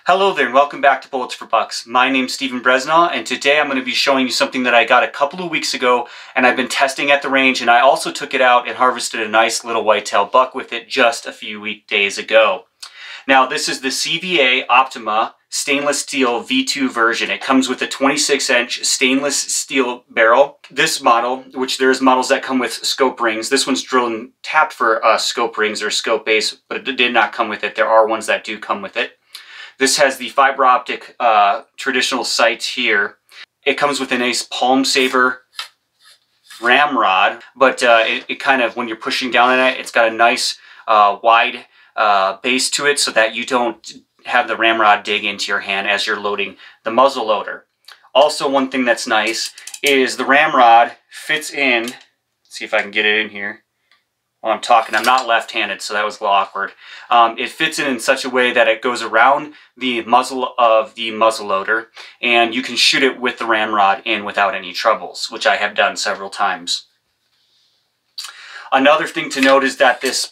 Hello there and welcome back to Bullets for Bucks. My name's Stephen Bresnaugh and today I'm going to be showing you something that I got a couple of weeks ago and I've been testing at the range, and I also took it out and harvested a nice little whitetail buck with it just a few weekdays ago. Now this is the CVA Optima stainless steel V2 version. It comes with a 26-inch stainless steel barrel. This model, which there's models that come with scope rings, this one's drilled and tapped for scope rings or scope base, but it did not come with it. There are ones that do come with it. This has the fiber optic traditional sights here. It comes with a nice palm saver ramrod, but it kind of, when you're pushing down on it, it's got a nice wide base to it so that you don't have the ramrod dig into your hand as you're loading the muzzle loader. Also, one thing that's nice is the ramrod fits in. Let's see if I can get it in here. While I'm talking, I'm not left-handed, so that was a little awkward. It fits in such a way that it goes around the muzzle of the muzzle loader, and you can shoot it with the ramrod in without any troubles, which I have done several times. Another thing to note is that this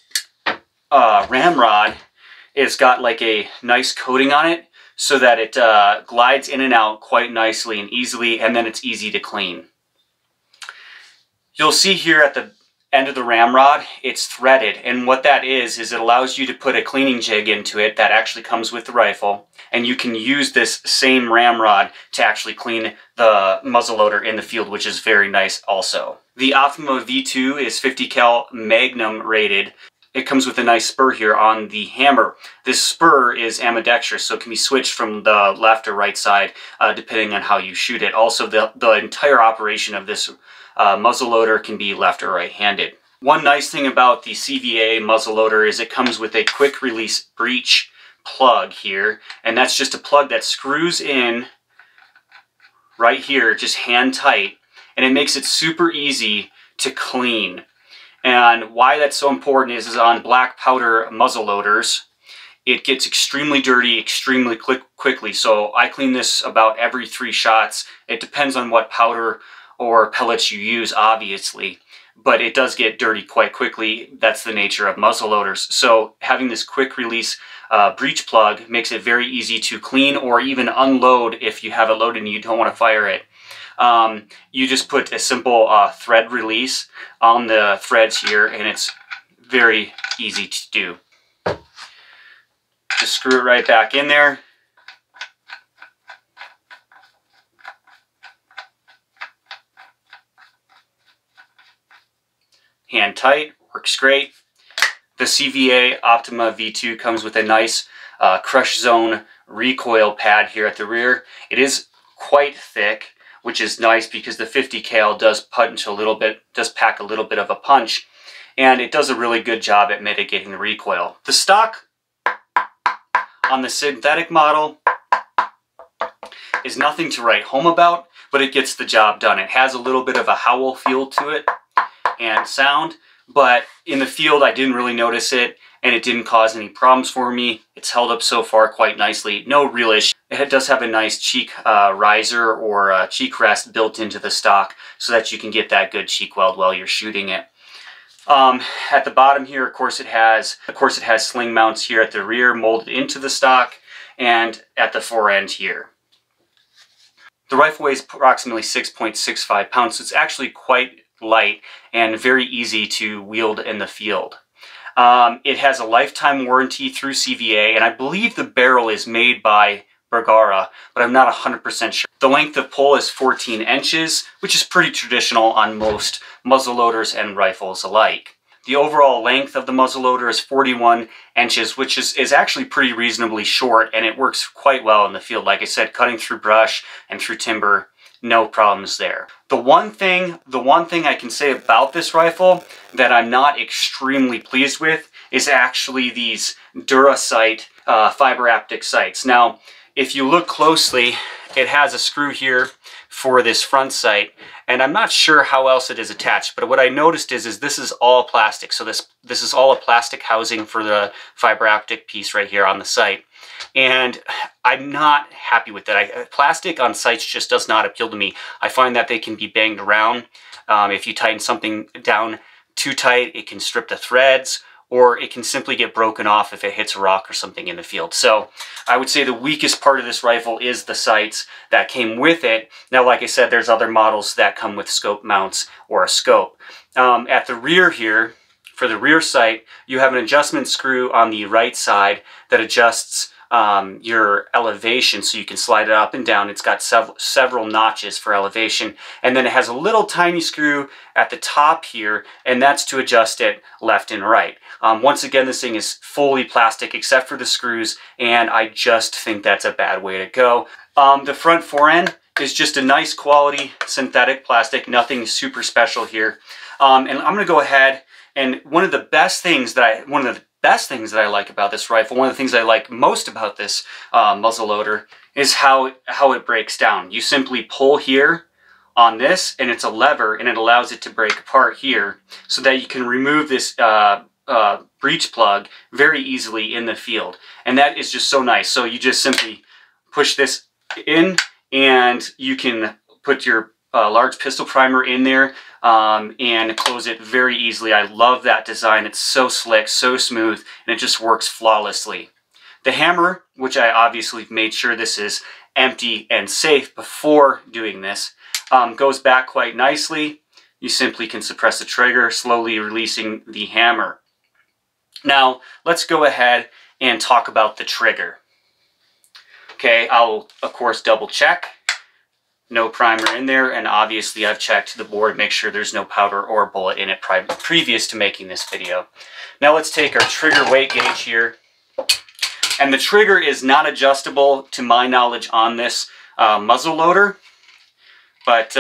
ramrod has got like a nice coating on it so that it glides in and out quite nicely and easily, and then it's easy to clean. You'll see here at the end of the ramrod, it's threaded, and what that is it allows you to put a cleaning jig into it that actually comes with the rifle, and you can use this same ramrod to actually clean the muzzleloader in the field, which is very nice also. The Optima V2 is 50 cal Magnum rated. It comes with a nice spur here on the hammer. This spur is ambidextrous, so it can be switched from the left or right side depending on how you shoot it. Also, the entire operation of this muzzleloader can be left or right-handed. One nice thing about the CVA muzzleloader is it comes with a quick release breech plug here, and that's just a plug that screws in right here, just hand tight, and it makes it super easy to clean. And why that's so important is on black powder muzzleloaders, it gets extremely dirty extremely quickly. So I clean this about every 3 shots. It depends on what powder or pellets you use, obviously, but it does get dirty quite quickly. That's the nature of muzzleloaders. So having this quick release breech plug makes it very easy to clean or even unload if you have it loaded and you don't want to fire it. You just put a simple thread release on the threads here, and it's very easy to do. Just screw it right back in there. Hand tight, works great. The CVA Optima V2 comes with a nice crush zone recoil pad here at the rear. It is quite thick, which is nice because the 50 cal does punch a little bit, does pack a little bit of a punch, and it does a really good job at mitigating the recoil. The stock on the synthetic model is nothing to write home about, but it gets the job done. It has a little bit of a howl feel to it and sound, but in the field I didn't really notice it, and it didn't cause any problems for me. It's held up so far quite nicely, no real issue. It does have a nice cheek riser or cheek rest built into the stock so that you can get that good cheek weld while you're shooting it. At the bottom here, of course it has sling mounts here at the rear molded into the stock, and at the fore end here. The rifle weighs approximately 6.65 pounds, so it's actually quite light and very easy to wield in the field. It has a lifetime warranty through CVA, and I believe the barrel is made by Bergara, but I'm not 100% sure. The length of pull is 14 inches, which is pretty traditional on most muzzleloaders and rifles alike. The overall length of the muzzleloader is 41 inches, which is actually pretty reasonably short, and it works quite well in the field. Like I said, cutting through brush and through timber, no problems there. The one thing I can say about this rifle that I'm not extremely pleased with is actually these Durasight fiber optic sights. Now, if you look closely, it has a screw here for this front sight, and I'm not sure how else it is attached, but what I noticed is this is all plastic. So this is all a plastic housing for the fiber optic piece right here on the sight. And I'm not happy with that. Plastic on sights just does not appeal to me. I find that they can be banged around. If you tighten something down too tight, it can strip the threads, or it can simply get broken off if it hits a rock or something in the field. So I would say the weakest part of this rifle is the sights that came with it. Now, like I said, there's other models that come with scope mounts or a scope. At the rear here, for the rear sight, you have an adjustment screw on the right side that adjusts your elevation, so you can slide it up and down. It's got several notches for elevation, and then it has a little tiny screw at the top here, and that's to adjust it left and right. Once again, this thing is fully plastic except for the screws, and I just think that's a bad way to go. The front forend is just a nice quality synthetic plastic, nothing super special here. And I'm going to go ahead, and one of the best things that I like about this rifle, one of the things I like most about this muzzleloader, is how it breaks down. You simply pull here on this, and it's a lever, and it allows it to break apart here, so that you can remove this breech plug very easily in the field. And that is just so nice. So you just simply push this in, and you can put your large pistol primer in there and close it very easily. I love that design. It's so slick, so smooth, and it just works flawlessly. The hammer, which I obviously made sure this is empty and safe before doing this, goes back quite nicely. You simply can suppress the trigger, slowly releasing the hammer. Now, let's go ahead and talk about the trigger. Okay, I'll of course double check. No primer in there, and obviously I've checked the board, make sure there's no powder or bullet in it previous to making this video. Now let's take our trigger weight gauge here. And the trigger is not adjustable to my knowledge on this muzzleloader, but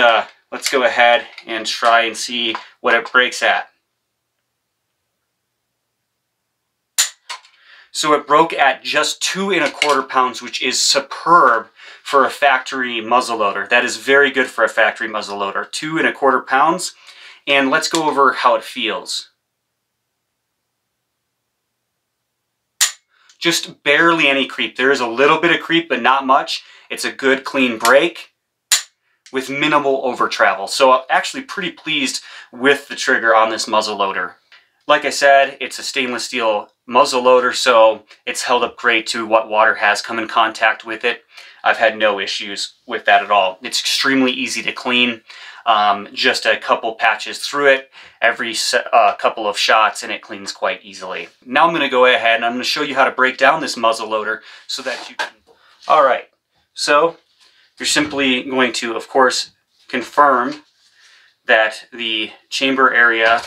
let's go ahead and try and see what it breaks at. So it broke at just 2 1/4 pounds, which is superb for a factory muzzleloader. That is very good for a factory muzzleloader. 2 1/4 pounds. And let's go over how it feels. Just barely any creep. There is a little bit of creep, but not much. It's a good clean break with minimal over travel. So I'm actually pretty pleased with the trigger on this muzzleloader. Like I said, it's a stainless steel muzzleloader, so it's held up great to what water has come in contact with it. I've had no issues with that at all. It's extremely easy to clean. Just a couple patches through it every couple of shots, and it cleans quite easily. Now I'm going to go ahead and I'm going to show you how to break down this muzzleloader so that you can... Alright, so you're simply going to, of course, confirm that the chamber area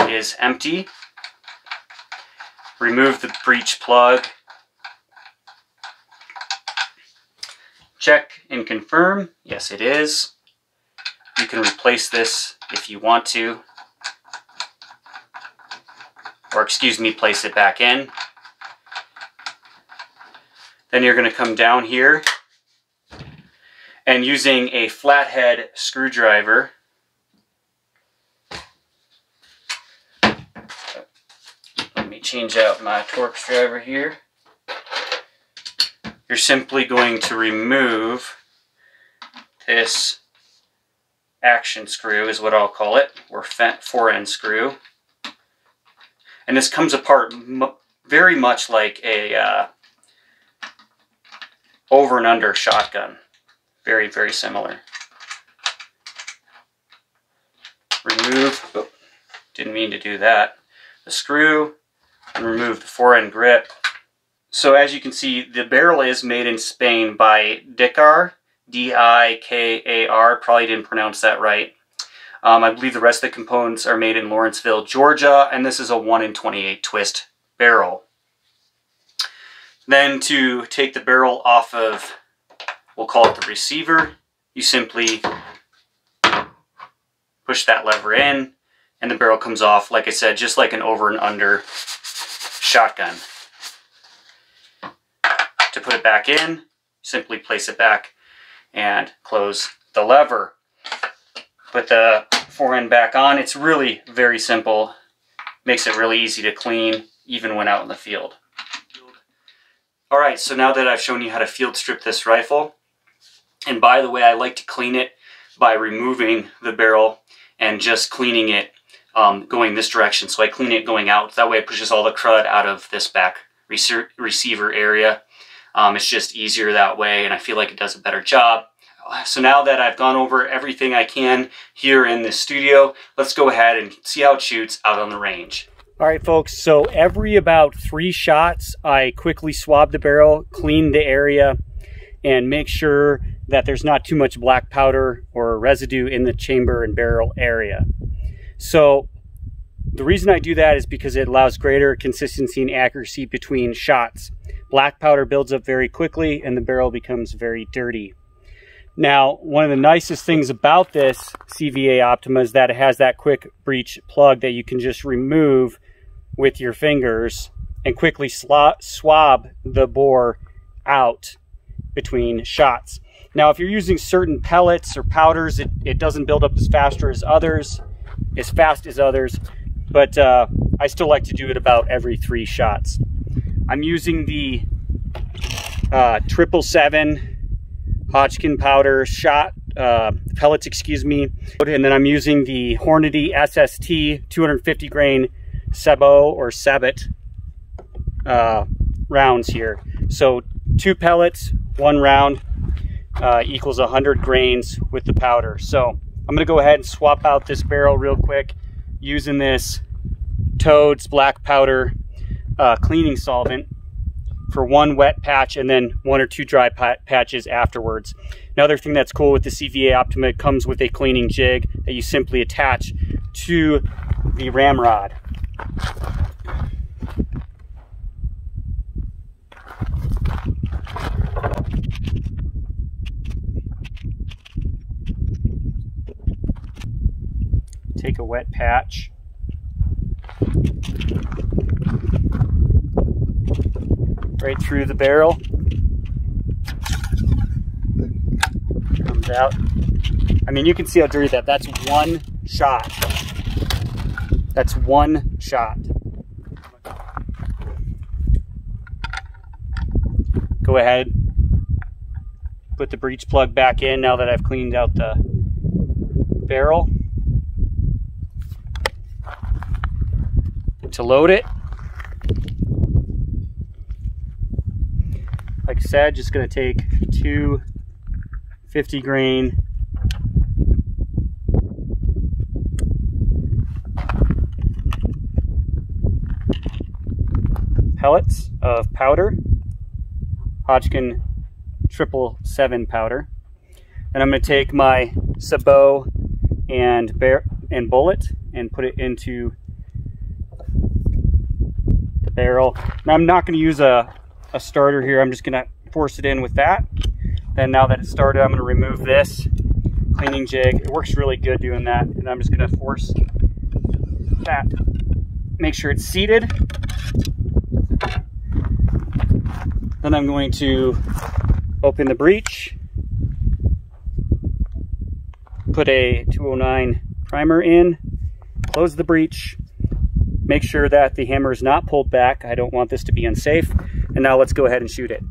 is empty. Remove the breech plug. Check and confirm. Yes, it is. You can replace this if you want to. Or, excuse me, place it back in. Then you're going to come down here and using a flathead screwdriver, let me change out my torque driver here. You're simply going to remove this action screw, is what I'll call it, or forend screw. And this comes apart very much like a over and under shotgun. Very, very similar. Remove, oh, didn't mean to do that, the screw, and remove the forend grip. So as you can see, the barrel is made in Spain by Dikar, D-I-K-A-R, probably didn't pronounce that right. I believe the rest of the components are made in Lawrenceville, Georgia, and this is a 1 in 28 twist barrel. Then to take the barrel off of, we'll call it the receiver, you simply push that lever in, and the barrel comes off, like I said, just like an over and under shotgun. To put it back in, simply place it back and close the lever. Put the forend back on. It's really very simple. Makes it really easy to clean, even when out in the field. Alright, so now that I've shown you how to field strip this rifle, and by the way, I like to clean it by removing the barrel and just cleaning it going this direction, so I clean it going out. That way it pushes all the crud out of this back receiver area. It's just easier that way, and I feel like it does a better job. So now that I've gone over everything I can here in the studio, let's go ahead and see how it shoots out on the range. All right, folks, so every about 3 shots, I quickly swab the barrel, clean the area, and make sure that there's not too much black powder or residue in the chamber and barrel area. So the reason I do that is because it allows greater consistency and accuracy between shots. Black powder builds up very quickly and the barrel becomes very dirty. Now, one of the nicest things about this CVA Optima is that it has that quick breech plug that you can just remove with your fingers and quickly swab the bore out between shots. Now, if you're using certain pellets or powders, it doesn't build up as fast as others, but I still like to do it about every 3 shots. I'm using the 777 Hodgkin powder shot pellets, excuse me, and then I'm using the Hornady SST 250 grain Sabot or Sabot rounds here. So 2 pellets, 1 round equals 100 grains with the powder. So I'm gonna go ahead and swap out this barrel real quick using this Toads black powder cleaning solvent for 1 wet patch and then 1 or 2 dry patches afterwards. Another thing that's cool with the CVA Optima, it comes with a cleaning jig that you simply attach to the ramrod. Take a wet patch. Right through the barrel. Comes out. I mean, you can see how dirty that's 1 shot. That's 1 shot. Go ahead, put the breech plug back in now that I've cleaned out the barrel. To load it, like I said, just going to take 2 50 grain pellets of powder, Hodgkin 777 powder, and I'm going to take my Sabot and bullet and put it into the barrel. Now I'm not going to use a starter here. I'm just going to force it in with that. Then now that it's started, I'm going to remove this cleaning jig. It works really good doing that, and I'm just going to force that. Make sure it's seated. Then I'm going to open the breech, put a 209 primer in, close the breech, make sure that the hammer is not pulled back. I don't want this to be unsafe. And now let's go ahead and shoot it.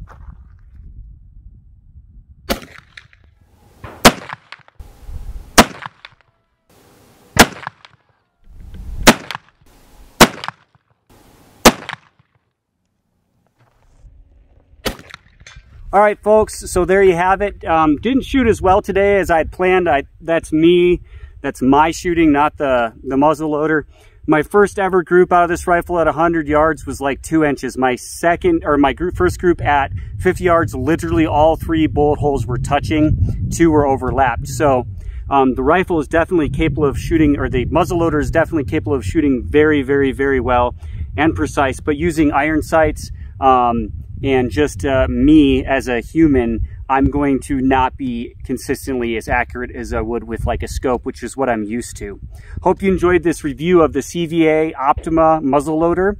All right, folks, so there you have it. Didn't shoot as well today as I'd planned. That's me. That's my shooting, not the muzzleloader. My first ever group out of this rifle at 100 yards was like 2 inches. My first group at 50 yards, literally all 3 bullet holes were touching, 2 were overlapped. So the rifle is definitely capable of shooting, or the muzzleloader is definitely capable of shooting very, very, very well and precise. But using iron sights and just me as a human, I'm going to not be consistently as accurate as I would with like a scope, which is what I'm used to. Hope you enjoyed this review of the CVA Optima muzzleloader.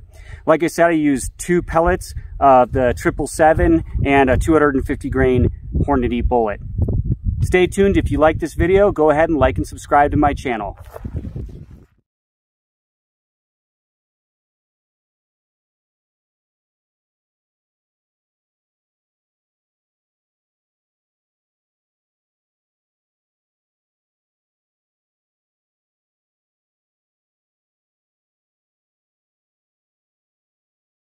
Like I said, I used 2 pellets of the 777 and a 250 grain Hornady bullet. Stay tuned. If you like this video, go ahead and like and subscribe to my channel.